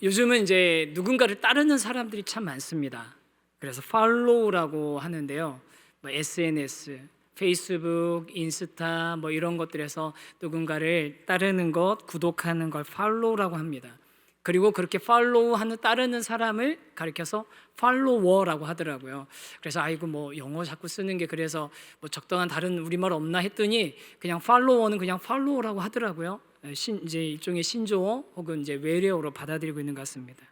요즘은 이제 누군가를 따르는 사람들이 참 많습니다. 그래서 팔로우라고 하는데요. 뭐 SNS, 페이스북, 인스타 뭐 이런 것들에서 누군가를 따르는 것, 구독하는 걸 팔로우라고 합니다. 그리고 그렇게 팔로우하는 따르는 사람을 가리켜서 팔로워라고 하더라고요. 그래서 아이고 뭐 영어 자꾸 쓰는 게 그래서 뭐 적당한 다른 우리말 없나 했더니 그냥 팔로워는 그냥 팔로우라고 하더라고요. 이제 일종의 신조어 혹은 이제 외래어로 받아들이고 있는 것 같습니다.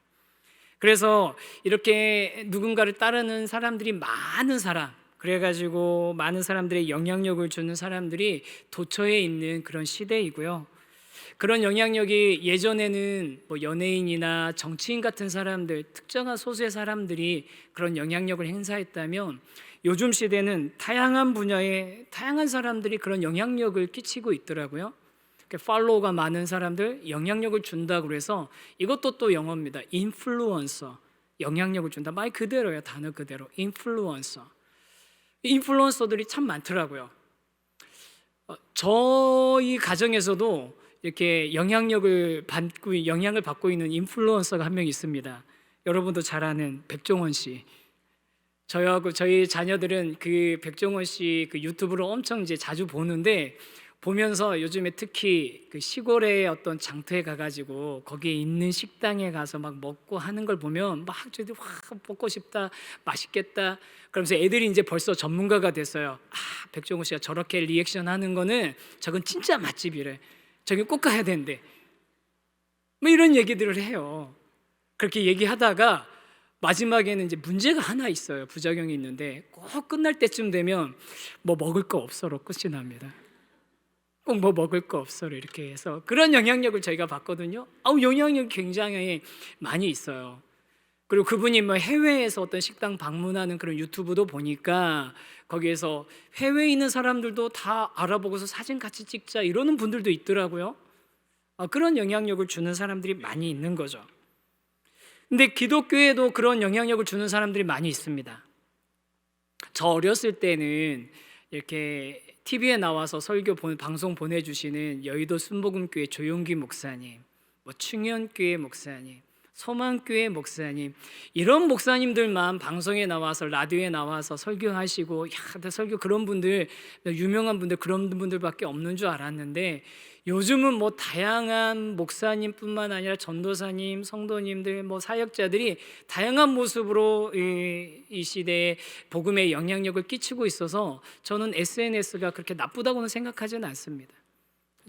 그래서 이렇게 누군가를 따르는 사람들이 많은 사람, 그래가지고 많은 사람들의 영향력을 주는 사람들이 도처에 있는 그런 시대이고요. 그런 영향력이 예전에는 뭐 연예인이나 정치인 같은 사람들, 특정한 소수의 사람들이 그런 영향력을 행사했다면 요즘 시대는 다양한 분야의 다양한 사람들이 그런 영향력을 끼치고 있더라고요. 팔로워가 많은 사람들 영향력을 준다고 그래서 이것도 또 영어입니다. 인플루언서, 영향력을 준다. 말 그대로예요. 단어 그대로 인플루언서. 인플루언서들이 참 많더라고요. 저희 가정에서도 이렇게 영향을 받고 있는 인플루언서가 한 명 있습니다. 여러분도 잘 아는 백종원 씨. 저희하고 저희 자녀들은 그 백종원 씨 그 유튜브를 엄청 이제 자주 보는데, 보면서 요즘에 특히 그 시골의 어떤 장터에 가가지고 거기에 있는 식당에 가서 막 먹고 하는 걸 보면 막 저도 확 먹고 싶다, 맛있겠다. 그러면서 애들이 이제 벌써 전문가가 됐어요. 백종원 씨가 저렇게 리액션 하는 거는 저건 진짜 맛집이래. 저기 꼭 가야 되는데. 뭐 이런 얘기들을 해요. 그렇게 얘기하다가 마지막에는 이제 문제가 하나 있어요. 부작용이 있는데 꼭 끝날 때쯤 되면 뭐 먹을 거 없어로 끝이 납니다. 꼭 뭐 먹을 거 없어로 이렇게 해서 그런 영향력을 저희가 받거든요. 영향력이 굉장히 많이 있어요. 그리고 그분이 뭐 해외에서 어떤 식당 방문하는 그런 유튜브도 보니까 거기에서 해외에 있는 사람들도 다 알아보고서 사진 같이 찍자 이러는 분들도 있더라고요. 그런 영향력을 주는 사람들이 많이 있는 거죠. 근데 기독교에도 그런 영향력을 주는 사람들이 많이 있습니다. 저 어렸을 때는 이렇게 TV에 나와서 방송 보내주시는 여의도 순복음교회 조용기 목사님, 뭐 충현교회 목사님, 소망교회 목사님, 이런 목사님들만 방송에 나와서 라디오에 나와서 설교하시고, 설교 그런 분들, 유명한 분들 그런 분들밖에 없는 줄 알았는데, 요즘은 뭐 다양한 목사님뿐만 아니라 전도사님, 성도님들, 뭐 사역자들이 다양한 모습으로 이 시대에 복음의 영향력을 끼치고 있어서 저는 SNS가 그렇게 나쁘다고는 생각하지는 않습니다.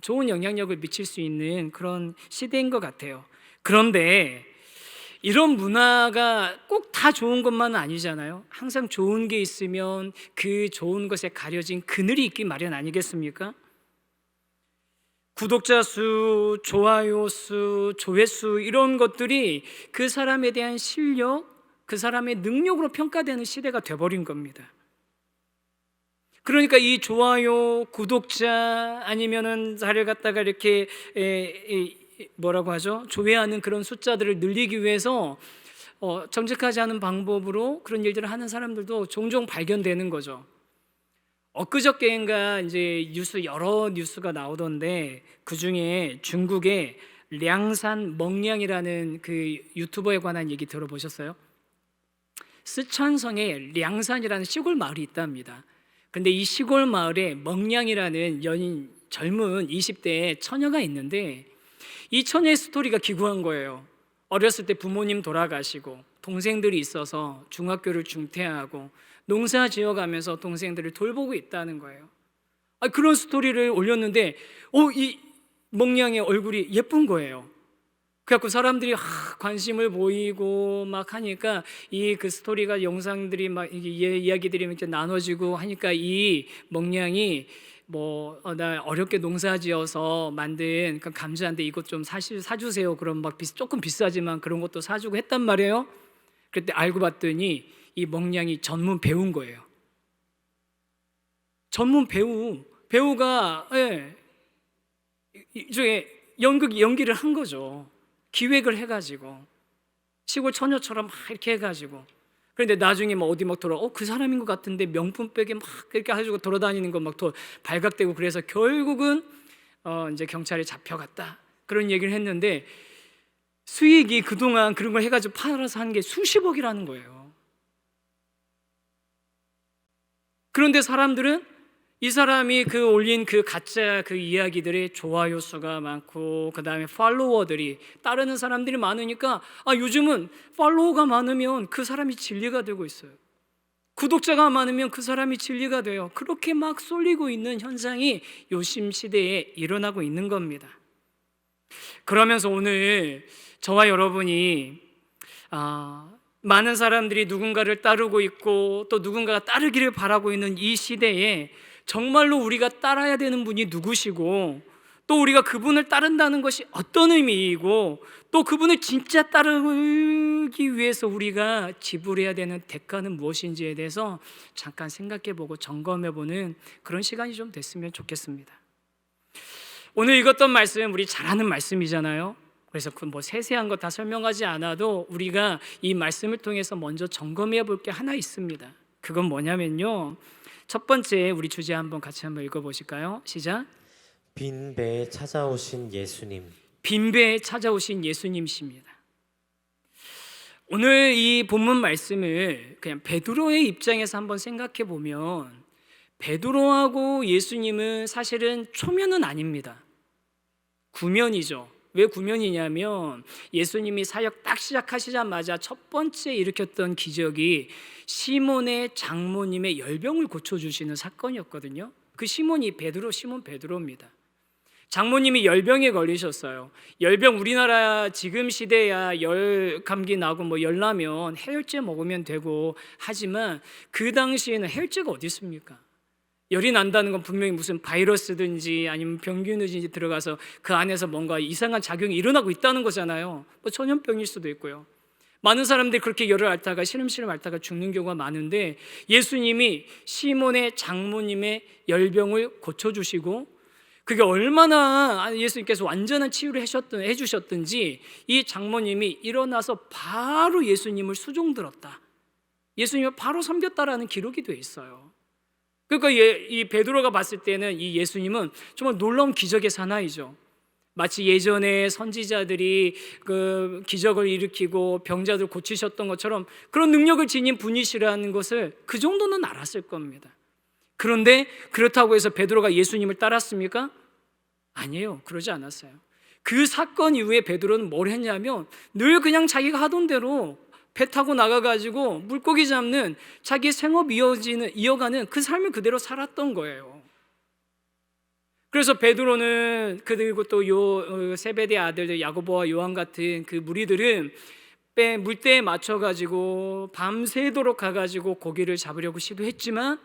좋은 영향력을 미칠 수 있는 그런 시대인 것 같아요. 그런데 이런 문화가 꼭 다 좋은 것만은 아니잖아요. 항상 좋은 게 있으면 그 좋은 것에 가려진 그늘이 있기 마련 아니겠습니까? 구독자 수, 좋아요 수, 조회수 이런 것들이 그 사람에 대한 실력, 그 사람의 능력으로 평가되는 시대가 돼버린 겁니다. 그러니까 이 좋아요, 구독자 아니면은 자를 갖다가 이렇게 뭐라고 하죠? 조회하는 그런 숫자들을 늘리기 위해서 정직하지 않은 방법으로 그런 일들을 하는 사람들도 종종 발견되는 거죠. 엊그저께인가 이제 여러 뉴스가 나오던데 그 중에 중국의 량산 멍량이라는 그 유튜버에 관한 얘기 들어보셨어요? 쓰촨성에 량산이라는 시골 마을이 있답니다. 근데 이 시골 마을에 멍량이라는 젊은 20대의 처녀가 있는데 이 처녀의 스토리가 기구한 거예요. 어렸을 때 부모님 돌아가시고 동생들이 있어서 중학교를 중퇴하고 농사 지어가면서 동생들을 돌보고 있다는 거예요. 그런 스토리를 올렸는데 이 멍냥의 얼굴이 예쁜 거예요. 그래갖고 사람들이 관심을 보이고 막 하니까 그 스토리가 영상들이 막 이야기들이 이렇게 나눠지고 하니까 이 멍냥이 나 어렵게 농사지어서 만든 그 감자인데 이것 좀 사주세요. 그럼 막 조금 비싸지만 그런 것도 사주고 했단 말이에요. 그때 알고 봤더니 이 멍냥이 전문 배우인 거예요. 전문 배우가 이쪽에 연기를 한 거죠. 기획을 해가지고 시골 처녀처럼 막 이렇게 해가지고. 그런데 나중에 막 어디 막 그 사람인 것 같은데 명품백에 막 이렇게 해가지고 돌아다니는 거 막 더 발각되고, 그래서 결국은 이제 경찰에 잡혀갔다 그런 얘기를 했는데, 수익이 그동안 그런 걸 해가지고 팔아서 한 게 수십억이라는 거예요. 그런데 사람들은 이 사람이 그 올린 그 가짜 그 이야기들의 좋아요 수가 많고, 그 다음에 팔로워들이, 따르는 사람들이 많으니까 요즘은 팔로워가 많으면 그 사람이 진리가 되고 있어요. 구독자가 많으면 그 사람이 진리가 돼요. 그렇게 막 쏠리고 있는 현상이 요심 시대에 일어나고 있는 겁니다. 그러면서 오늘 저와 여러분이 많은 사람들이 누군가를 따르고 있고 또 누군가가 따르기를 바라고 있는 이 시대에 정말로 우리가 따라야 되는 분이 누구시고, 또 우리가 그분을 따른다는 것이 어떤 의미이고, 또 그분을 진짜 따르기 위해서 우리가 지불해야 되는 대가는 무엇인지에 대해서 잠깐 생각해보고 점검해보는 그런 시간이 좀 됐으면 좋겠습니다. 오늘 읽었던 말씀은 우리 잘 아는 말씀이잖아요. 그래서 그 세세한 거 다 설명하지 않아도 우리가 이 말씀을 통해서 먼저 점검해 볼 게 하나 있습니다. 그건 뭐냐면요, 첫 번째, 우리 주제 같이 한번 읽어보실까요? 시작. 빈배에 찾아오신 예수님. 빈배에 찾아오신 예수님이십니다. 오늘 이 본문 말씀을 그냥 베드로의 입장에서 한번 생각해 보면, 베드로하고 예수님은 사실은 초면은 아닙니다. 구면이죠. 왜 구면이냐면 예수님이 사역 딱 시작하시자마자 첫 번째 일으켰던 기적이 시몬의 장모님의 열병을 고쳐주시는 사건이었거든요. 그 시몬이 시몬 베드로입니다. 장모님이 열병에 걸리셨어요. 열병, 우리나라 지금 시대야 열 감기 나고 열 나면 해열제 먹으면 되고 하지만 그 당시에는 해열제가 어디 있습니까? 열이 난다는 건 분명히 무슨 바이러스든지 아니면 병균이든지 들어가서 그 안에서 뭔가 이상한 작용이 일어나고 있다는 거잖아요. 전염병일 수도 있고요. 많은 사람들이 그렇게 열을 앓다가 시름시름 앓다가 죽는 경우가 많은데, 예수님이 시몬의 장모님의 열병을 고쳐주시고, 그게 얼마나 예수님께서 완전한 치유를 해주셨든지 이 장모님이 일어나서 바로 예수님을 수종들었다, 예수님을 바로 섬겼다라는 기록이 되어 있어요. 그러니까 이 베드로가 봤을 때는 이 예수님은 정말 놀라운 기적의 사나이죠. 마치 예전에 선지자들이 그 기적을 일으키고 병자들 고치셨던 것처럼 그런 능력을 지닌 분이시라는 것을 그 정도는 알았을 겁니다. 그런데 그렇다고 해서 베드로가 예수님을 따랐습니까? 아니에요. 그러지 않았어요. 그 사건 이후에 베드로는 뭘 했냐면 늘 그냥 자기가 하던 대로 배 타고 나가가지고 물고기 잡는 자기 생업 이어가는 그 삶을 그대로 살았던 거예요. 그래서 베드로는, 그리고 또 세베대 아들들 야고보와 요한 같은 그 무리들은 물대에 맞춰가지고 밤새도록 가가지고 고기를 잡으려고 시도했지만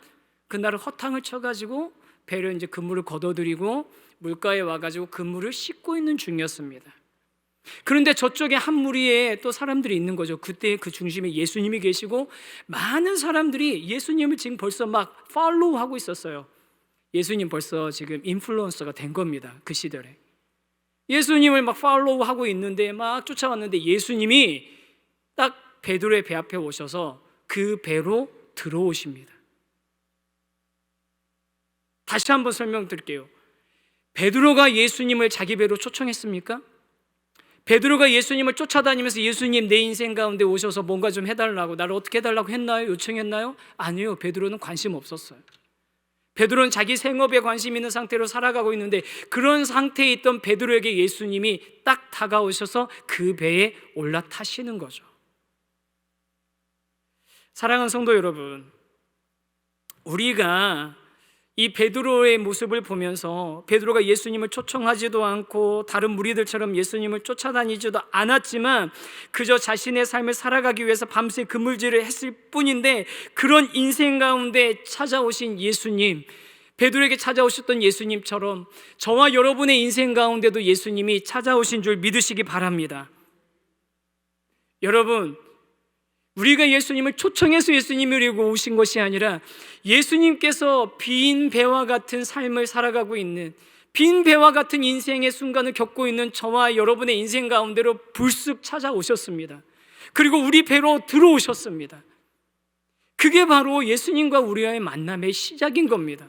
그날은 허탕을 쳐가지고 배를 이제 그물을 걷어들이고 물가에 와가지고 그물을 씻고 있는 중이었습니다. 그런데 저쪽에 한 무리에 또 사람들이 있는 거죠. 그때 그 중심에 예수님이 계시고 많은 사람들이 예수님을 지금 벌써 막 팔로우하고 있었어요. 예수님 벌써 지금 인플루언서가 된 겁니다. 그 시절에 예수님을 막 팔로우하고 있는데 막 쫓아왔는데 예수님이 딱 베드로의 배 앞에 오셔서 그 배로 들어오십니다. 다시 한번 설명드릴게요. 베드로가 예수님을 자기 배로 초청했습니까? 베드로가 예수님을 쫓아다니면서 예수님 내 인생 가운데 오셔서 뭔가 좀 해달라고, 나를 어떻게 해달라고 했나요? 요청했나요? 아니요. 베드로는 관심 없었어요. 베드로는 자기 생업에 관심 있는 상태로 살아가고 있는데 그런 상태에 있던 베드로에게 예수님이 딱 다가오셔서 그 배에 올라타시는 거죠. 사랑하는 성도 여러분, 우리가 이 베드로의 모습을 보면서 베드로가 예수님을 초청하지도 않고 다른 무리들처럼 예수님을 쫓아다니지도 않았지만 그저 자신의 삶을 살아가기 위해서 밤새 그물질을 했을 뿐인데, 그런 인생 가운데 찾아오신 예수님, 베드로에게 찾아오셨던 예수님처럼 저와 여러분의 인생 가운데도 예수님이 찾아오신 줄 믿으시기 바랍니다. 여러분, 우리가 예수님을 초청해서 예수님을 오신 것이 아니라 예수님께서 빈 배와 같은 삶을 살아가고 있는, 빈 배와 같은 인생의 순간을 겪고 있는 저와 여러분의 인생 가운데로 불쑥 찾아오셨습니다. 그리고 우리 배로 들어오셨습니다. 그게 바로 예수님과 우리와의 만남의 시작인 겁니다.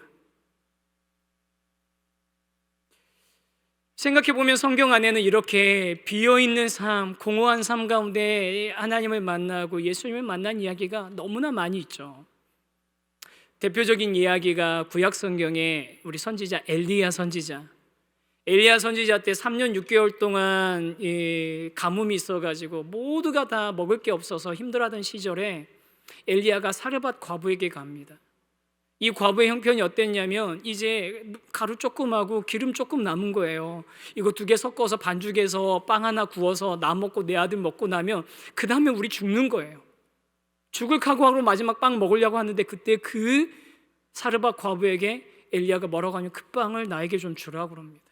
생각해보면 성경 안에는 이렇게 비어있는 삶, 공허한 삶 가운데 하나님을 만나고 예수님을 만난 이야기가 너무나 많이 있죠. 대표적인 이야기가 구약 성경에 우리 선지자 엘리야 선지자 때 3년 6개월 동안 가뭄이 있어가지고 모두가 다 먹을 게 없어서 힘들어하던 시절에 엘리야가 사르밧 과부에게 갑니다. 이 과부의 형편이 어땠냐면 이제 가루 조금하고 기름 조금 남은 거예요. 이거 2개 섞어서 반죽해서 빵 하나 구워서 나 먹고 내 아들 먹고 나면 그 다음에 우리 죽는 거예요. 죽을 각오하고 마지막 빵 먹으려고 하는데 그때 그 사르밧 과부에게 엘리야가 뭐라고 하냐면 그 빵을 나에게 좀 주라고 그럽니다.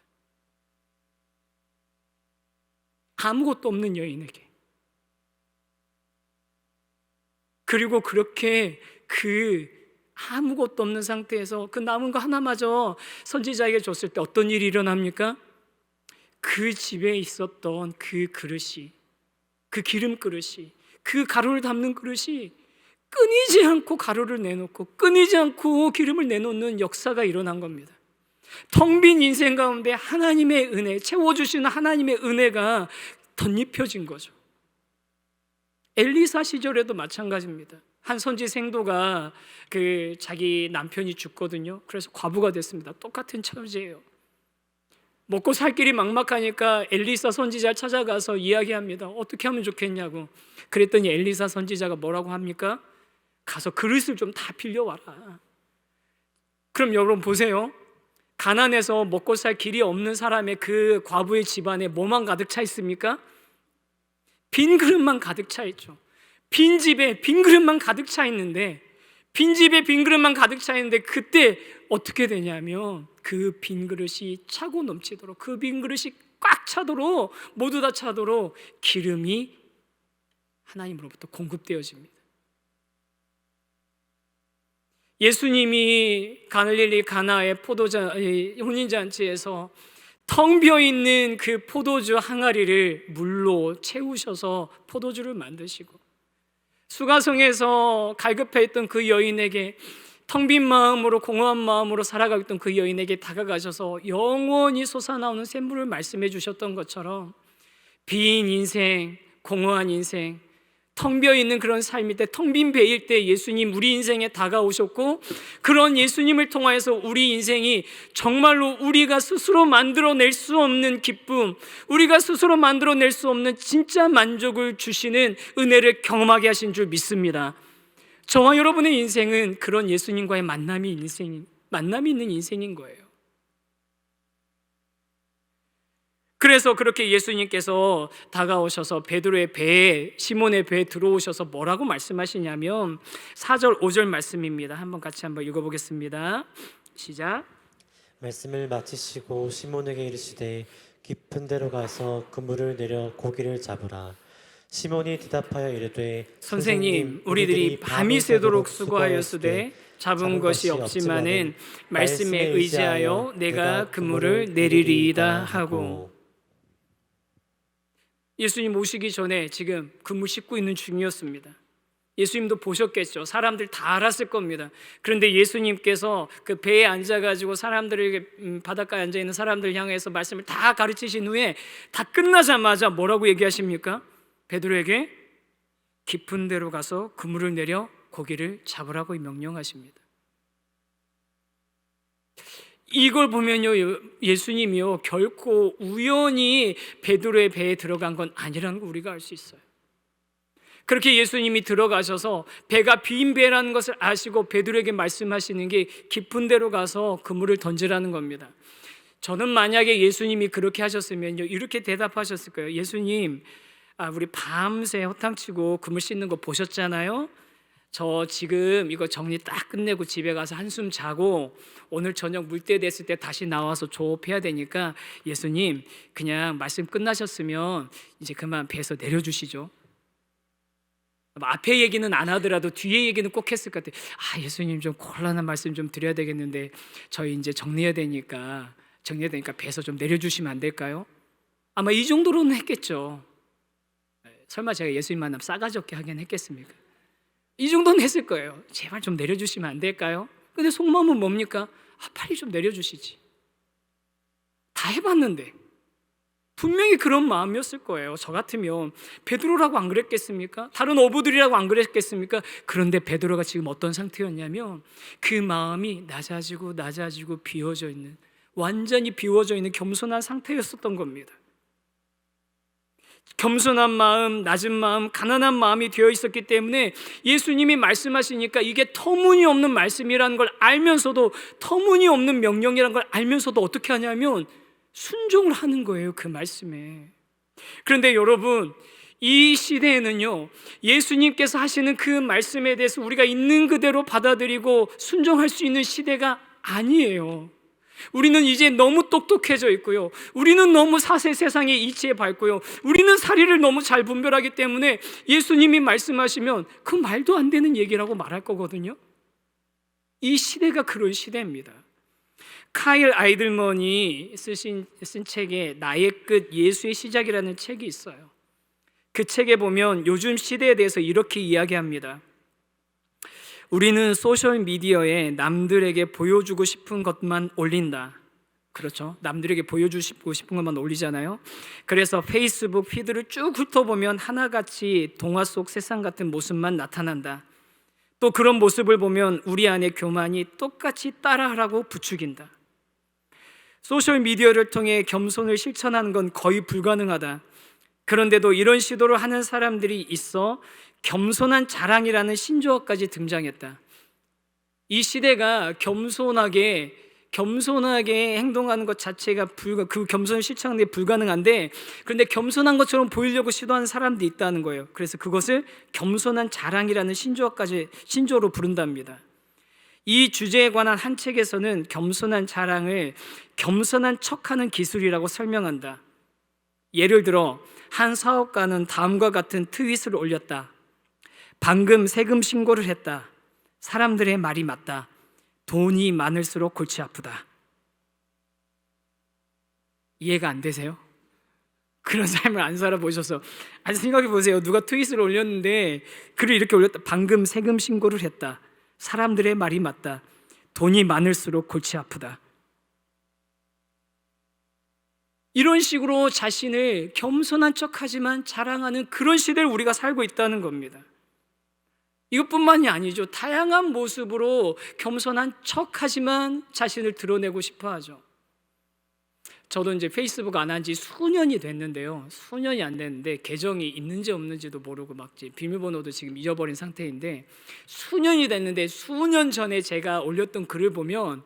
아무것도 없는 여인에게. 그리고 그렇게 그 아무것도 없는 상태에서 그 남은 거 하나마저 선지자에게 줬을 때 어떤 일이 일어납니까? 그 집에 있었던 그 그릇이, 그 기름 그릇이, 그 가루를 담는 그릇이 끊이지 않고 가루를 내놓고 끊이지 않고 기름을 내놓는 역사가 일어난 겁니다. 텅 빈 인생 가운데 하나님의 은혜, 채워주시는 하나님의 은혜가 덧입혀진 거죠. 엘리사 시절에도 마찬가지입니다. 한 선지 생도가 그 자기 남편이 죽거든요. 그래서 과부가 됐습니다. 똑같은 처지예요. 먹고 살 길이 막막하니까 엘리사 선지자를 찾아가서 이야기합니다. 어떻게 하면 좋겠냐고. 그랬더니 엘리사 선지자가 뭐라고 합니까? 가서 그릇을 좀 다 빌려와라. 그럼 여러분 보세요. 가난해서 먹고 살 길이 없는 사람의 그 과부의 집안에 뭐만 가득 차 있습니까? 빈 그릇만 가득 차 있죠. 빈 집에 빈 그릇만 가득 차 있는데 그때 어떻게 되냐면 그 빈 그릇이 차고 넘치도록, 그 빈 그릇이 꽉 차도록, 모두 다 차도록 기름이 하나님으로부터 공급되어집니다. 예수님이 갈릴리 가나의 혼인잔치에서 텅 비어있는 그 포도주 항아리를 물로 채우셔서 포도주를 만드시고, 수가성에서 갈급해 있던 그 여인에게, 텅 빈 마음으로 공허한 마음으로 살아가고 있던 그 여인에게 다가가셔서 영원히 솟아나오는 샘물을 말씀해 주셨던 것처럼 빈 인생, 공허한 인생, 텅 비어있는 그런 삶일 때, 텅 빈 배일 때 예수님 우리 인생에 다가오셨고, 그런 예수님을 통하여서 우리 인생이 정말로 우리가 스스로 만들어낼 수 없는 기쁨, 우리가 스스로 만들어낼 수 없는 진짜 만족을 주시는 은혜를 경험하게 하신 줄 믿습니다. 저와 여러분의 인생은 그런 예수님과의 만남이 있는 인생인 거예요. 그래서 그렇게 예수님께서 다가오셔서 베드로의 배에, 시몬의 배에 들어오셔서 뭐라고 말씀하시냐면 4절 5절 말씀입니다. 같이 한번 읽어보겠습니다. 시작. 말씀을 마치시고 시몬에게 이르시되 깊은 데로 가서 그물을 내려 고기를 잡으라. 시몬이 대답하여 이르되 선생님, 우리들이 밤이 새도록 수고하였으되 잡은 것이 없지만은 말씀에 의지하여 내가 그물을 내리리이다 하고. 예수님 오시기 전에 지금 그물 씻고 있는 중이었습니다. 예수님도 보셨겠죠. 사람들 다 알았을 겁니다. 그런데 예수님께서 그 배에 앉아가지고 사람들에게, 바닷가에 앉아있는 사람들 향해서 말씀을 다 가르치신 후에 다 끝나자마자 뭐라고 얘기하십니까? 베드로에게 깊은 데로 가서 그물을 내려 고기를 잡으라고 명령하십니다. 이걸 보면요, 예수님이요 결코 우연히 베드로의 배에 들어간 건 아니라는 걸 우리가 알 수 있어요. 그렇게 예수님이 들어가셔서 배가 빈 배라는 것을 아시고 베드로에게 말씀하시는 게 깊은 데로 가서 그물을 던지라는 겁니다. 저는 만약에 예수님이 그렇게 하셨으면요 이렇게 대답하셨을 거예요. 예수님, 우리 밤새 허탕치고 그물 씻는 거 보셨잖아요. 저 지금 이거 정리 딱 끝내고 집에 가서 한숨 자고 오늘 저녁 물때 됐을 때 다시 나와서 조업해야 되니까 예수님 그냥 말씀 끝나셨으면 이제 그만 배에서 내려주시죠. 앞에 얘기는 안 하더라도 뒤에 얘기는 꼭 했을 것 같아요. 예수님 좀 곤란한 말씀 좀 드려야 되겠는데 저희 이제 정리해야 되니까 배에서 좀 내려주시면 안 될까요? 아마 이 정도로는 했겠죠. 설마 제가 예수님 만남 싸가지 없게 하긴 했겠습니까? 이 정도는 했을 거예요. 제발 좀 내려주시면 안 될까요? 근데 속마음은 뭡니까? 빨리 좀 내려주시지. 다 해봤는데 분명히 그런 마음이었을 거예요. 저 같으면 베드로라고 안 그랬겠습니까? 다른 어부들이라고 안 그랬겠습니까? 그런데 베드로가 지금 어떤 상태였냐면 그 마음이 낮아지고 비워져 있는, 완전히 비워져 있는 겸손한 상태였었던 겁니다. 겸손한 마음, 낮은 마음, 가난한 마음이 되어 있었기 때문에 예수님이 말씀하시니까 이게 터무니없는 말씀이라는 걸 알면서도, 터무니없는 명령이라는 걸 알면서도 어떻게 하냐면 순종을 하는 거예요, 그 말씀에. 그런데 여러분, 이 시대에는요, 예수님께서 하시는 그 말씀에 대해서 우리가 있는 그대로 받아들이고 순종할 수 있는 시대가 아니에요. 우리는 이제 너무 똑똑해져 있고요, 우리는 너무 세상의 이치에 밝고요, 우리는 사리를 너무 잘 분별하기 때문에 예수님이 말씀하시면 그 말도 안 되는 얘기라고 말할 거거든요. 이 시대가 그런 시대입니다. 카일 아이들먼이 쓴 책에 나의 끝 예수의 시작이라는 책이 있어요. 그 책에 보면 요즘 시대에 대해서 이렇게 이야기합니다. 우리는 소셜미디어에 남들에게 보여주고 싶은 것만 올린다. 그렇죠? 남들에게 보여주고 싶은 것만 올리잖아요. 그래서 페이스북 피드를 쭉 훑어보면 하나같이 동화 속 세상 같은 모습만 나타난다. 또 그런 모습을 보면 우리 안의 교만이 똑같이 따라하라고 부추긴다. 소셜미디어를 통해 겸손을 실천하는 건 거의 불가능하다. 그런데도 이런 시도를 하는 사람들이 있어 겸손한 자랑이라는 신조어까지 등장했다. 이 시대가 겸손하게 행동하는 것 자체가 그 겸손을 실천하는 게 불가능한데, 그런데 겸손한 것처럼 보이려고 시도하는 사람들이 있다는 거예요. 그래서 그것을 겸손한 자랑이라는 신조어로 부른답니다. 이 주제에 관한 한 책에서는 겸손한 자랑을 겸손한 척하는 기술이라고 설명한다. 예를 들어 한 사업가는 다음과 같은 트윗을 올렸다. 방금 세금 신고를 했다. 사람들의 말이 맞다. 돈이 많을수록 골치 아프다. 이해가 안 되세요? 그런 삶을 안 살아보셔서 생각해 보세요. 누가 트윗을 올렸는데 글을 이렇게 올렸다. 방금 세금 신고를 했다. 사람들의 말이 맞다. 돈이 많을수록 골치 아프다. 이런 식으로 자신을 겸손한 척하지만 자랑하는 그런 시대를 우리가 살고 있다는 겁니다. 이것뿐만이 아니죠. 다양한 모습으로 겸손한 척하지만 자신을 드러내고 싶어 하죠. 저도 이제 페이스북 안 한 지 수년이 됐는데요. 수년이 안 됐는데 계정이 있는지 없는지도 모르고 막 비밀번호도 지금 잊어버린 상태인데, 수년이 됐는데 수년 전에 제가 올렸던 글을 보면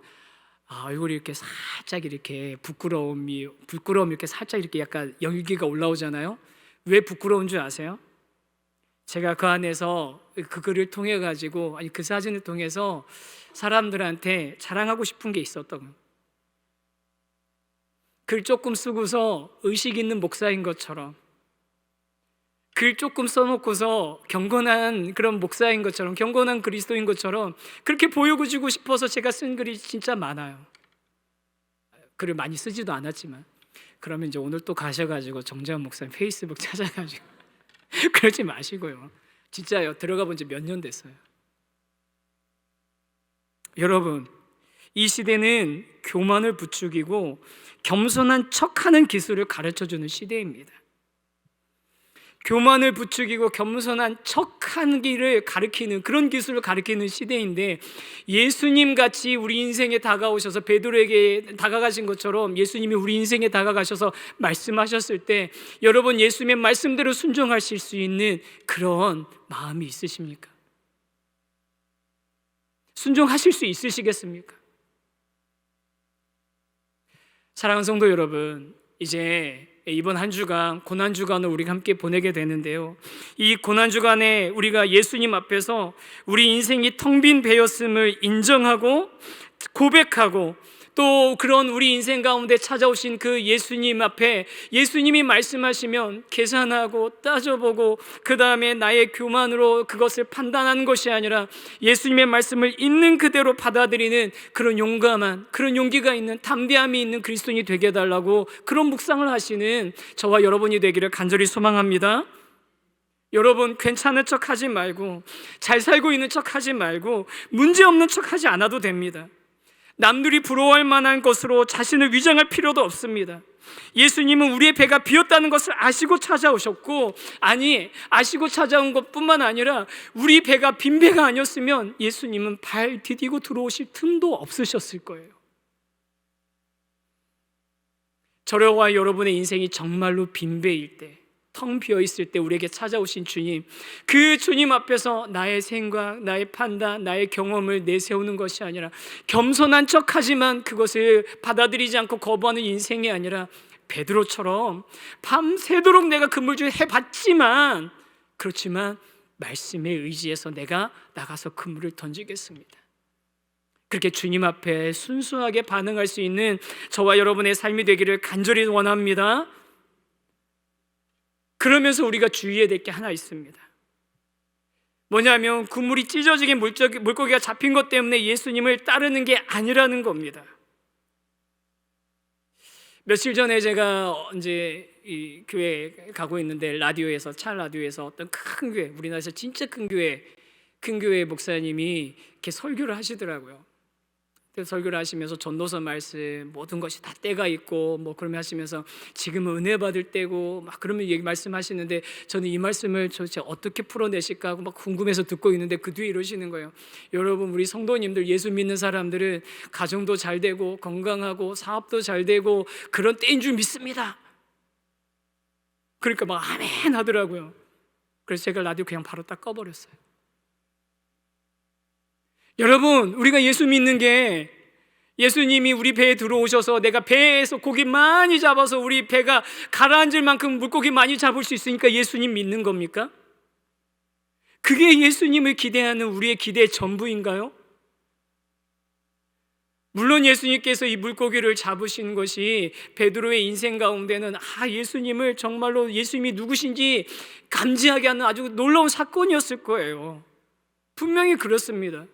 얼굴이 이렇게 살짝 이렇게 부끄러움 이렇게 살짝 이렇게 약간 열기가 올라오잖아요. 왜 부끄러운 줄 아세요? 제가 그 안에서 그 글을 통해 가지고 그 사진을 통해서 사람들한테 자랑하고 싶은 게 있었던 거예요. 글 조금 쓰고서 의식 있는 목사인 것처럼, 글 조금 써놓고서 경건한 그런 목사인 것처럼, 경건한 그리스도인 것처럼 그렇게 보여주고 싶어서 제가 쓴 글이 진짜 많아요. 글을 많이 쓰지도 않았지만. 그러면 이제 오늘 또 가셔가지고 정재환 목사님 페이스북 찾아가지고 그러지 마시고요. 진짜요. 들어가 본 지 몇 년 됐어요. 여러분, 이 시대는 교만을 부추기고 겸손한 척하는 기술을 가르쳐주는 시대입니다. 교만을 부추기고 겸손한 척하기를 가르치는 그런 기술을 가르치는 시대인데, 예수님 같이 우리 인생에 다가오셔서 베드로에게 다가가신 것처럼 예수님이 우리 인생에 다가가셔서 말씀하셨을 때 여러분 예수님의 말씀대로 순종하실 수 있는 그런 마음이 있으십니까? 순종하실 수 있으시겠습니까? 사랑하는 성도 여러분, 이제 이번 한 주간 고난주간을 우리가 함께 보내게 되는데요, 이 고난주간에 우리가 예수님 앞에서 우리 인생이 텅 빈 배였음을 인정하고 고백하고, 또 그런 우리 인생 가운데 찾아오신 그 예수님 앞에 예수님이 말씀하시면 계산하고 따져보고 그 다음에 나의 교만으로 그것을 판단하는 것이 아니라 예수님의 말씀을 있는 그대로 받아들이는 그런 용감한, 그런 용기가 있는, 담대함이 있는 그리스도인이 되게 해달라고 그런 묵상을 하시는 저와 여러분이 되기를 간절히 소망합니다. 여러분, 괜찮은 척 하지 말고, 잘 살고 있는 척 하지 말고, 문제 없는 척 하지 않아도 됩니다. 남들이 부러워할 만한 것으로 자신을 위장할 필요도 없습니다. 예수님은 우리의 배가 비었다는 것을 아시고 찾아오셨고, 아시고 찾아온 것뿐만 아니라 우리 배가 빈 배가 아니었으면 예수님은 발 디디고 들어오실 틈도 없으셨을 거예요. 저와 여러분의 인생이 정말로 빈 배일 때, 텅 비어 있을 때 우리에게 찾아오신 주님, 그 주님 앞에서 나의 생각, 나의 판단, 나의 경험을 내세우는 것이 아니라, 겸손한 척하지만 그것을 받아들이지 않고 거부하는 인생이 아니라, 베드로처럼 밤새도록 내가 그물질 해봤지만, 그렇지만 말씀에 의지해서 내가 나가서 그물을 던지겠습니다. 그렇게 주님 앞에 순수하게 반응할 수 있는 저와 여러분의 삶이 되기를 간절히 원합니다. 그러면서 우리가 주의해야 될 게 하나 있습니다. 뭐냐면 그물이 찢어지게 물고기가 잡힌 것 때문에 예수님을 따르는 게 아니라는 겁니다. 며칠 전에 제가 이제 이 교회 가고 있는데 라디오에서, 차 라디오에서 어떤 큰 교회, 우리나라에서 진짜 큰 교회 목사님이 이렇게 설교를 하시더라고요. 설교를 하시면서 전도서 말씀 모든 것이 다 때가 있고 뭐 그러면 하시면서 지금은 은혜 받을 때고 막 그러면 말씀하시는데, 저는 이 말씀을 도대체 어떻게 풀어내실까 하고 막 궁금해서 듣고 있는데 그 뒤에 이러시는 거예요. 여러분, 우리 성도님들, 예수 믿는 사람들은 가정도 잘 되고 건강하고 사업도 잘 되고 그런 때인 줄 믿습니다. 그러니까 막 아멘 하더라고요. 그래서 제가 라디오 그냥 바로 딱 꺼버렸어요. 여러분, 우리가 예수 믿는 게, 예수님이 우리 배에 들어오셔서 내가 배에서 고기 많이 잡아서 우리 배가 가라앉을 만큼 물고기 많이 잡을 수 있으니까 예수님 믿는 겁니까? 그게 예수님을 기대하는 우리의 기대의 전부인가요? 물론 예수님께서 이 물고기를 잡으신 것이 베드로의 인생 가운데는 예수님을 정말로, 예수님이 누구신지 감지하게 하는 아주 놀라운 사건이었을 거예요. 분명히 그렇습니다.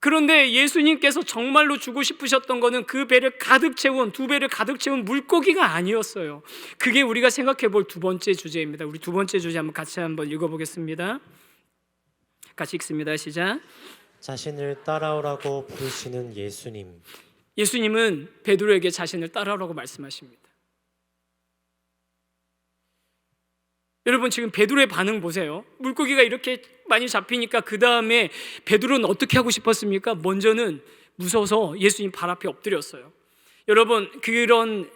그런데 예수님께서 정말로 주고 싶으셨던 것은 그 배를 가득 채운, 두 배를 가득 채운 물고기가 아니었어요. 그게 우리가 생각해 볼 두 번째 주제입니다. 우리 두 번째 주제 같이 한번 읽어보겠습니다. 같이 읽습니다. 시작. 자신을 따라오라고 부르시는 예수님. 예수님은 베드로에게 자신을 따라오라고 말씀하십니다. 여러분, 지금 베드로의 반응 보세요. 물고기가 이렇게 많이 잡히니까 그 다음에 베드로는 어떻게 하고 싶었습니까? 먼저는 무서워서 예수님 발 앞에 엎드렸어요. 여러분, 그런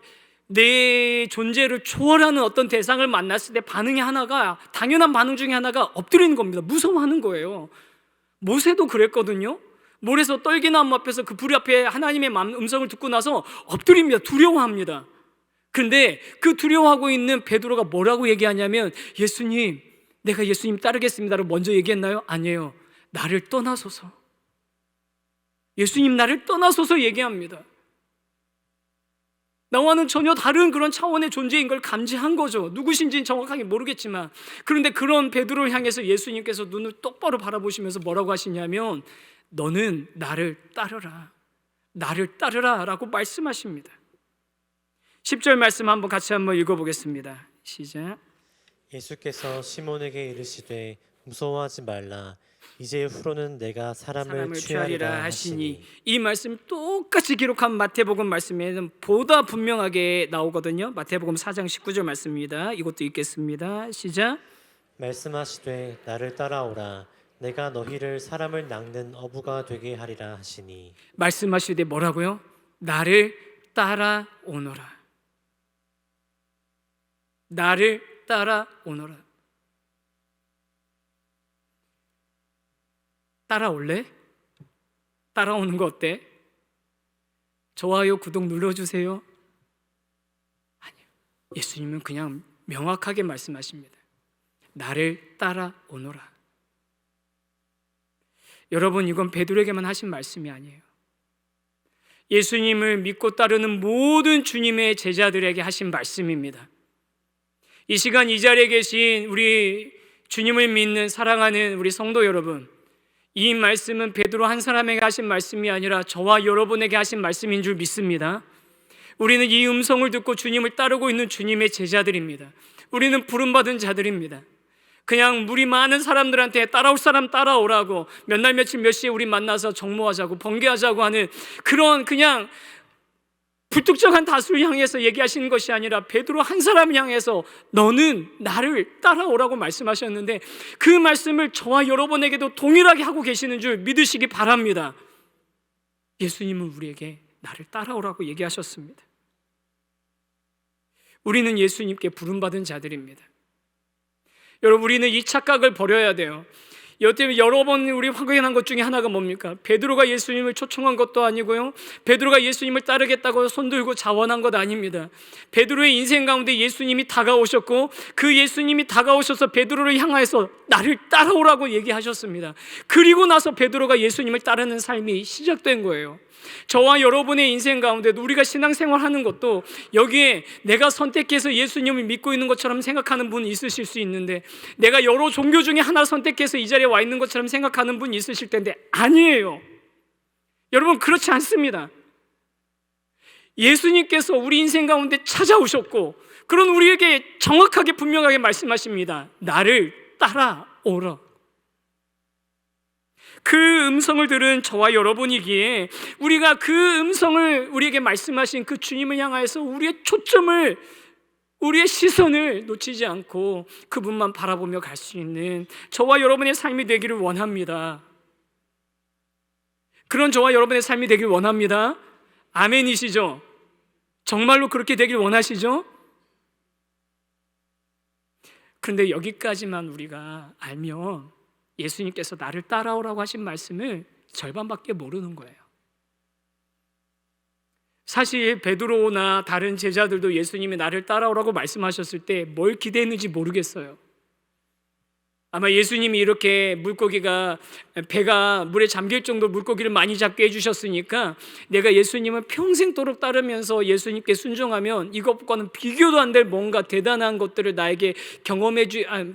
내 존재를 초월하는 어떤 대상을 만났을 때 당연한 반응 중에 하나가 엎드리는 겁니다. 무서워하는 거예요. 모세도 그랬거든요. 모래에서 떨기나무 앞에서 그 불 앞에 하나님의 음성을 듣고 나서 엎드립니다. 두려워합니다. 그런데 그 두려워하고 있는 베드로가 뭐라고 얘기하냐면, 예수님, 내가 예수님 따르겠습니다라고 먼저 얘기했나요? 아니에요. 나를 떠나소서. 예수님, 나를 떠나소서 얘기합니다. 나와는 전혀 다른 그런 차원의 존재인 걸 감지한 거죠. 누구신지는 정확하게 모르겠지만. 그런데 그런 베드로를 향해서 예수님께서 눈을 똑바로 바라보시면서 뭐라고 하시냐면, 너는 나를 따르라, 나를 따르라 라고 말씀하십니다. 10절 말씀 같이 한번 읽어보겠습니다. 시작. 예수께서 시몬에게 이르시되 무서워하지 말라. 이제 후로는 내가 사람을 취하리라 하시니. 이 말씀 똑같이 기록한 마태복음 말씀에는 보다 분명하게 나오거든요. 마태복음 4장 19절 말씀입니다. 이것도 읽겠습니다. 시작. 말씀하시되 나를 따라오라. 내가 너희를 사람을 낚는 어부가 되게 하리라 하시니. 말씀하시되 뭐라고요? 나를 따라오너라. 나를 따라오너라. 따라올래? 따라오는 거 어때? 좋아요, 구독 눌러주세요. 아니요. 예수님은 그냥 명확하게 말씀하십니다. 나를 따라오너라. 여러분, 이건 베드로에게만 하신 말씀이 아니에요. 예수님을 믿고 따르는 모든 주님의 제자들에게 하신 말씀입니다. 이 시간 이 자리에 계신 우리 주님을 믿는 사랑하는 우리 성도 여러분, 이 말씀은 베드로 한 사람에게 하신 말씀이 아니라 저와 여러분에게 하신 말씀인 줄 믿습니다. 우리는 이 음성을 듣고 주님을 따르고 있는 주님의 제자들입니다. 우리는 부름받은 자들입니다. 그냥 무리 많은 사람들한테 따라올 사람 따라오라고, 몇 날 며칠 몇 시에 우리 만나서 정모하자고 번개하자고 하는 그런 그냥 불특정한 다수를 향해서 얘기하시는 것이 아니라 베드로 한 사람을 향해서 너는 나를 따라오라고 말씀하셨는데, 그 말씀을 저와 여러분에게도 동일하게 하고 계시는 줄 믿으시기 바랍니다. 예수님은 우리에게 나를 따라오라고 얘기하셨습니다. 우리는 예수님께 부름받은 자들입니다. 여러분, 우리는 이 착각을 버려야 돼요. 여러 번 우리 확인한 것 중에 하나가 뭡니까? 베드로가 예수님을 초청한 것도 아니고요, 베드로가 예수님을 따르겠다고 손들고 자원한 것 아닙니다. 베드로의 인생 가운데 예수님이 다가오셨고, 그 예수님이 다가오셔서 베드로를 향하여서 나를 따라오라고 얘기하셨습니다. 그리고 나서 베드로가 예수님을 따르는 삶이 시작된 거예요. 저와 여러분의 인생 가운데도 우리가 신앙생활하는 것도 여기에 내가 선택해서 예수님을 믿고 있는 것처럼 생각하는 분이 있으실 수 있는데, 내가 여러 종교 중에 하나 선택해서 이 자리에 와 있는 것처럼 생각하는 분이 있으실 텐데 아니에요. 여러분, 그렇지 않습니다. 예수님께서 우리 인생 가운데 찾아오셨고, 그런 우리에게 정확하게 분명하게 말씀하십니다. 나를 따라오라. 그 음성을 들은 저와 여러분이기에 우리가 그 음성을 우리에게 말씀하신 그 주님을 향하여서 우리의 초점을, 우리의 시선을 놓치지 않고 그분만 바라보며 갈 수 있는 저와 여러분의 삶이 되기를 원합니다. 그런 저와 여러분의 삶이 되길 원합니다. 아멘이시죠? 정말로 그렇게 되길 원하시죠? 그런데 여기까지만 우리가 알면 예수님께서 나를 따라오라고 하신 말씀을 절반밖에 모르는 거예요. 사실 베드로나 다른 제자들도 예수님이 나를 따라오라고 말씀하셨을 때 뭘 기대했는지 모르겠어요. 아마 예수님이 이렇게 배가 물에 잠길 정도로 물고기를 많이 잡게 해주셨으니까 내가 예수님을 평생도록 따르면서 예수님께 순종하면 이것과는 비교도 안 될 뭔가 대단한 것들을 나에게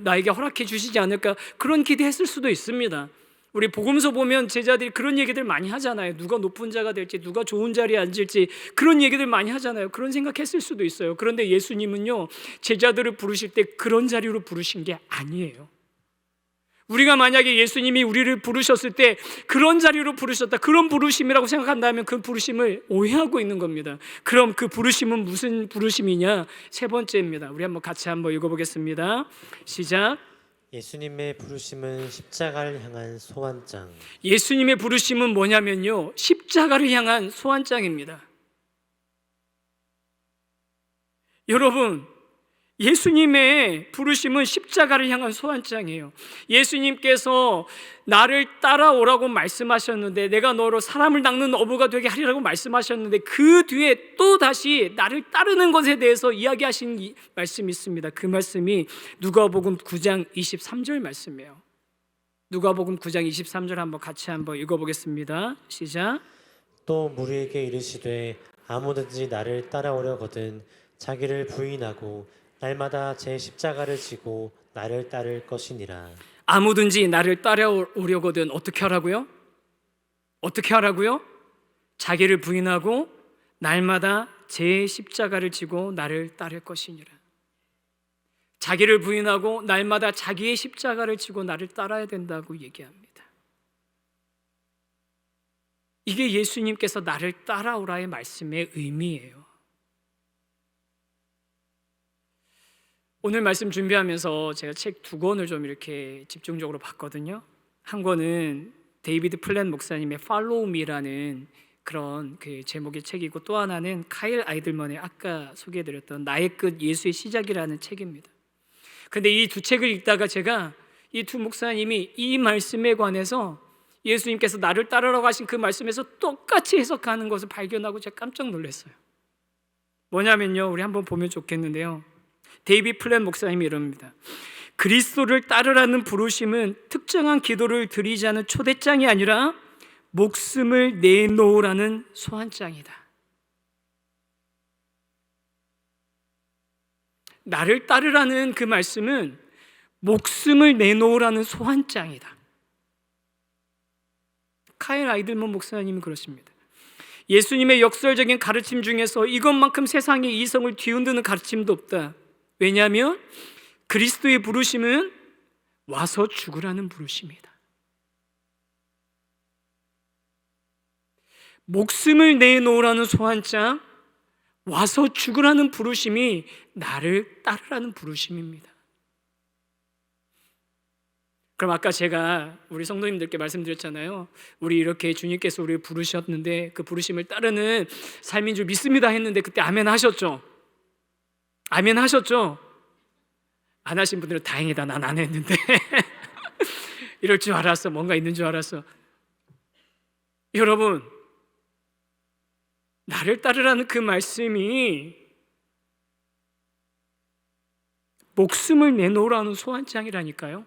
나에게 허락해 주시지 않을까, 그런 기대했을 수도 있습니다. 우리 복음서 보면 제자들이 그런 얘기들 많이 하잖아요. 누가 높은 자가 될지, 누가 좋은 자리에 앉을지, 그런 얘기들 많이 하잖아요. 그런 생각했을 수도 있어요. 그런데 예수님은요, 제자들을 부르실 때 그런 자리로 부르신 게 아니에요. 우리가 만약에 예수님이 우리를 부르셨을 때 그런 자리로 부르셨다, 그런 부르심이라고 생각한다면 그 부르심을 오해하고 있는 겁니다. 그럼 그 부르심은 무슨 부르심이냐? 세 번째입니다. 우리 한번 같이 읽어보겠습니다. 시작. 예수님의 부르심은 십자가를 향한 소환장. 예수님의 부르심은 뭐냐면요, 십자가를 향한 소환장입니다. 여러분, 예수님의 부르심은 십자가를 향한 소환장이에요. 예수님께서 나를 따라오라고 말씀하셨는데, 내가 너로 사람을 낚는 어부가 되게 하리라고 말씀하셨는데, 그 뒤에 또 다시 나를 따르는 것에 대해서 이야기하신 말씀이 있습니다. 그 말씀이 누가복음 9장 23절 말씀이에요. 누가복음 9장 23절 같이 읽어보겠습니다. 시작. 또 무리에게 이르시되 아무든지 나를 따라오려거든 자기를 부인하고 날마다 제 십자가를 지고 나를 따를 것이니라. 아무든지 나를 따라오려거든 어떻게 하라고요? 어떻게 하라고요? 자기를 부인하고 날마다 제 십자가를 지고 나를 따를 것이니라. 자기를 부인하고 날마다 자기의 십자가를 지고 나를 따라야 된다고 얘기합니다. 이게 예수님께서 나를 따라오라의 말씀의 의미예요. 오늘 말씀 준비하면서 제가 책 두 권을 좀 이렇게 집중적으로 봤거든요. 한 권은 데이비드 플랫 목사님의 Follow Me라는 그런 그 제목의 책이고, 또 하나는 카일 아이들먼의 아까 소개해드렸던 나의 끝 예수의 시작이라는 책입니다. 근데 이 두 책을 읽다가 제가 이 두 목사님이 이 말씀에 관해서 예수님께서 나를 따르라고 하신 그 말씀에서 똑같이 해석하는 것을 발견하고 제가 깜짝 놀랐어요. 뭐냐면요, 우리 한번 보면 좋겠는데요, 데이비드 플랫 목사님이 이럽니다. 그리스도를 따르라는 부르심은 특정한 기도를 드리자는 초대장이 아니라 목숨을 내놓으라는 소환장이다. 나를 따르라는 그 말씀은 목숨을 내놓으라는 소환장이다. 카일 아이들먼 목사님은 그렇습니다. 예수님의 역설적인 가르침 중에서 이것만큼 세상의 이성을 뒤흔드는 가르침도 없다. 왜냐하면 그리스도의 부르심은 와서 죽으라는 부르심이다. 목숨을 내놓으라는 소환장, 와서 죽으라는 부르심이 나를 따르라는 부르심입니다. 그럼 아까 제가 우리 성도님들께 말씀드렸잖아요. 우리 이렇게 주님께서 우리를 부르셨는데 그 부르심을 따르는 삶인 줄 믿습니다 했는데 그때 아멘 하셨죠? 아멘 하셨죠? 안 하신 분들은 다행이다, 난 안 했는데 이럴 줄 알았어, 뭔가 있는 줄 알았어. 여러분, 나를 따르라는 그 말씀이 목숨을 내놓으라는 소환장이라니까요.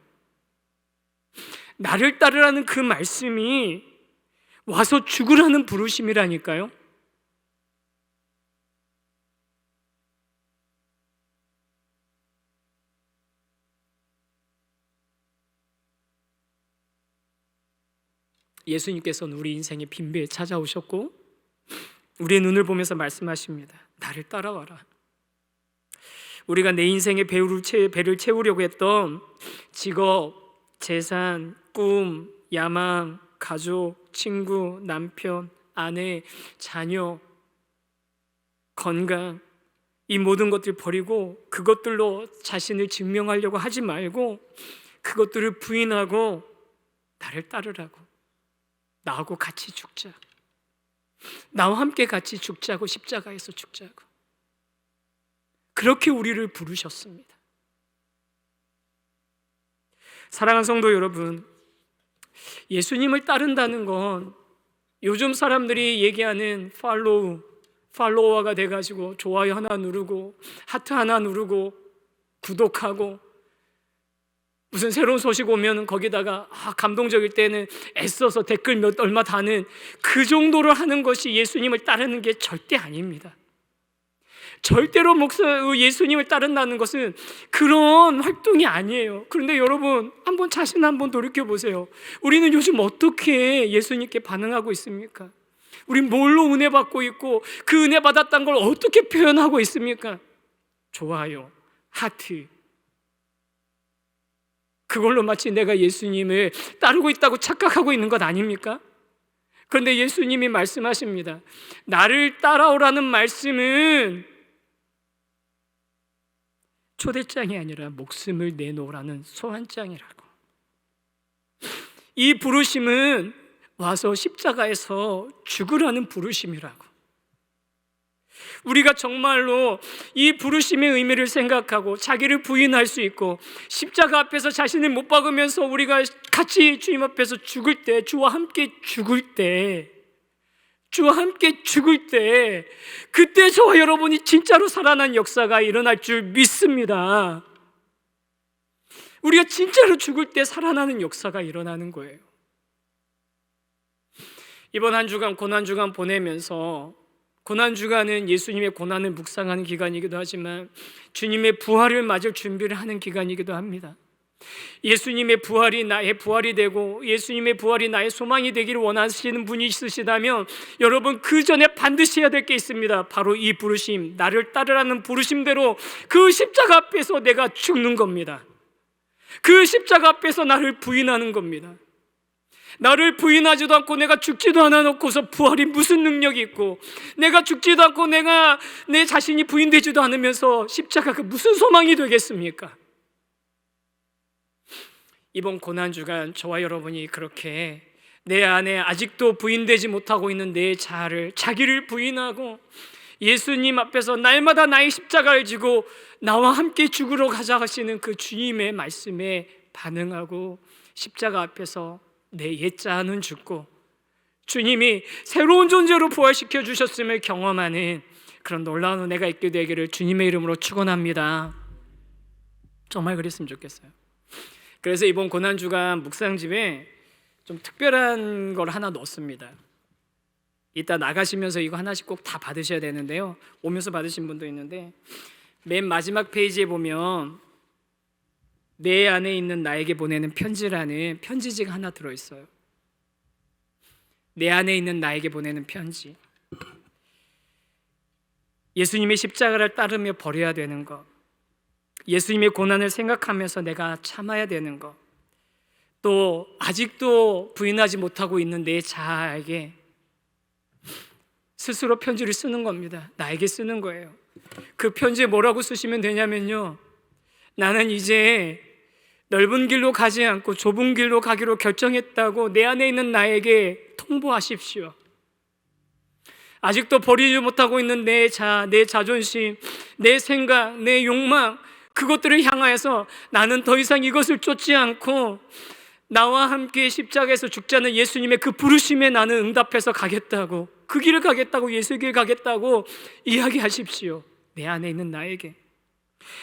나를 따르라는 그 말씀이 와서 죽으라는 부르심이라니까요. 예수님께서는 우리 인생의 빈배에 찾아오셨고 우리의 눈을 보면서 말씀하십니다. 나를 따라와라. 우리가 내 인생의 배를 채우려고 했던 직업, 재산, 꿈, 야망, 가족, 친구, 남편, 아내, 자녀, 건강, 이 모든 것들 버리고 그것들로 자신을 증명하려고 하지 말고 그것들을 부인하고 나를 따르라고. 나하고 같이 죽자. 나와 함께 같이 죽자고, 십자가에서 죽자고. 그렇게 우리를 부르셨습니다. 사랑하는 성도 여러분, 예수님을 따른다는 건 요즘 사람들이 얘기하는 팔로워가 돼가지고 좋아요 하나 누르고 하트 하나 누르고 구독하고 무슨 새로운 소식 오면 거기다가 감동적일 때는 애써서 댓글 얼마 다는 그 정도로 하는 것이 예수님을 따르는 게 절대 아닙니다. 절대로 예수님을 따른다는 것은 그런 활동이 아니에요. 그런데 여러분, 자신 한번 돌이켜보세요. 우리는 요즘 어떻게 예수님께 반응하고 있습니까? 우린 뭘로 은혜 받고 있고 그 은혜 받았다는 걸 어떻게 표현하고 있습니까? 좋아요, 하트. 그걸로 마치 내가 예수님을 따르고 있다고 착각하고 있는 것 아닙니까? 그런데 예수님이 말씀하십니다. 나를 따라오라는 말씀은 초대장이 아니라 목숨을 내놓으라는 소환장이라고. 이 부르심은 와서 십자가에서 죽으라는 부르심이라고. 우리가 정말로 이 부르심의 의미를 생각하고 자기를 부인할 수 있고 십자가 앞에서 자신을 못 박으면서 우리가 같이 주님 앞에서 죽을 때, 주와 함께 죽을 때, 그때 저와 여러분이 진짜로 살아난 역사가 일어날 줄 믿습니다. 우리가 진짜로 죽을 때 살아나는 역사가 일어나는 거예요. 이번 한 주간 고난주간 보내면서, 고난주간은 예수님의 고난을 묵상하는 기간이기도 하지만 주님의 부활을 맞을 준비를 하는 기간이기도 합니다. 예수님의 부활이 나의 부활이 되고 예수님의 부활이 나의 소망이 되기를 원하시는 분이 있으시다면 여러분, 그 전에 반드시 해야 될 게 있습니다. 바로 이 부르심, 나를 따르라는 부르심대로 그 십자가 앞에서 내가 죽는 겁니다. 그 십자가 앞에서 나를 부인하는 겁니다. 나를 부인하지도 않고 내가 죽지도 않아 놓고서 부활이 무슨 능력이 있고, 내가 죽지도 않고 내가 내 자신이 부인되지도 않으면서 십자가가 무슨 소망이 되겠습니까? 이번 고난주간 저와 여러분이 그렇게 내 안에 아직도 부인되지 못하고 있는 내 자기를 부인하고 예수님 앞에서 날마다 나의 십자가를 지고 나와 함께 죽으러 가자 하시는 그 주님의 말씀에 반응하고 십자가 앞에서 내 옛자는 죽고 주님이 새로운 존재로 부활시켜 주셨음을 경험하는 그런 놀라운 은혜가 있게 되기를 주님의 이름으로 축원합니다. 정말 그랬으면 좋겠어요. 그래서 이번 고난주간 묵상집에 좀 특별한 걸 하나 넣었습니다. 이따 나가시면서 이거 하나씩 꼭 다 받으셔야 되는데요, 오면서 받으신 분도 있는데 맨 마지막 페이지에 보면 내 안에 있는 나에게 보내는 편지라는 편지지가 하나 들어있어요. 내 안에 있는 나에게 보내는 편지. 예수님의 십자가를 따르며 버려야 되는 것, 예수님의 고난을 생각하면서 내가 참아야 되는 것, 또 아직도 부인하지 못하고 있는 내 자아에게 스스로 편지를 쓰는 겁니다. 나에게 쓰는 거예요. 그 편지에 뭐라고 쓰시면 되냐면요, 나는 이제 넓은 길로 가지 않고 좁은 길로 가기로 결정했다고 내 안에 있는 나에게 통보하십시오. 아직도 버리지 못하고 있는 내 자존심, 내 생각, 내 욕망, 그것들을 향하여서 나는 더 이상 이것을 쫓지 않고 나와 함께 십자가에서 죽자는 예수님의 그 부르심에 나는 응답해서 가겠다고, 그 길을 가겠다고, 예수의 길 가겠다고 이야기하십시오. 내 안에 있는 나에게.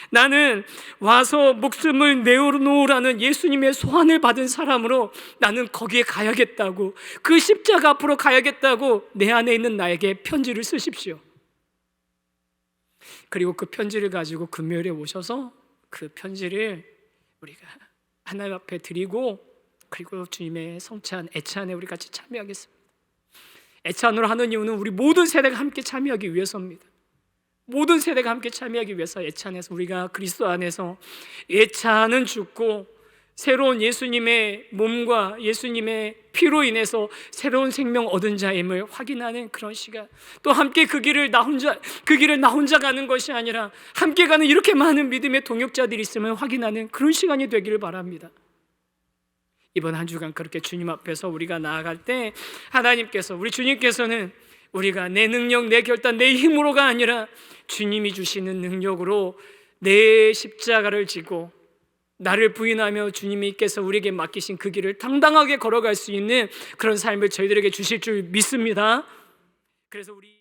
나는 와서 목숨을 내어놓으라는 예수님의 소환을 받은 사람으로 나는 거기에 가야겠다고, 그 십자가 앞으로 가야겠다고 내 안에 있는 나에게 편지를 쓰십시오. 그리고 그 편지를 가지고 금요일에 오셔서 그 편지를 우리가 하나님 앞에 드리고, 그리고 주님의 성찬, 애찬에 우리 같이 참여하겠습니다. 애찬으로 하는 이유는 우리 모든 세대가 함께 참여하기 위해서입니다. 모든 세대가 함께 참여하기 위해서 애찬에서 우리가 그리스도 안에서 애찬은 죽고 새로운 예수님의 몸과 예수님의 피로 인해서 새로운 생명 얻은 자임을 확인하는 그런 시간, 또 함께 그 길을 나 혼자 가는 것이 아니라 함께 가는 이렇게 많은 믿음의 동역자들이 있음을 확인하는 그런 시간이 되기를 바랍니다. 이번 한 주간 그렇게 주님 앞에서 우리가 나아갈 때 하나님께서, 우리 주님께서는 우리가 내 능력, 내 결단, 내 힘으로가 아니라 주님이 주시는 능력으로 내 십자가를 지고 나를 부인하며 주님께서 우리에게 맡기신 그 길을 당당하게 걸어갈 수 있는 그런 삶을 저희들에게 주실 줄 믿습니다. 그래서 우리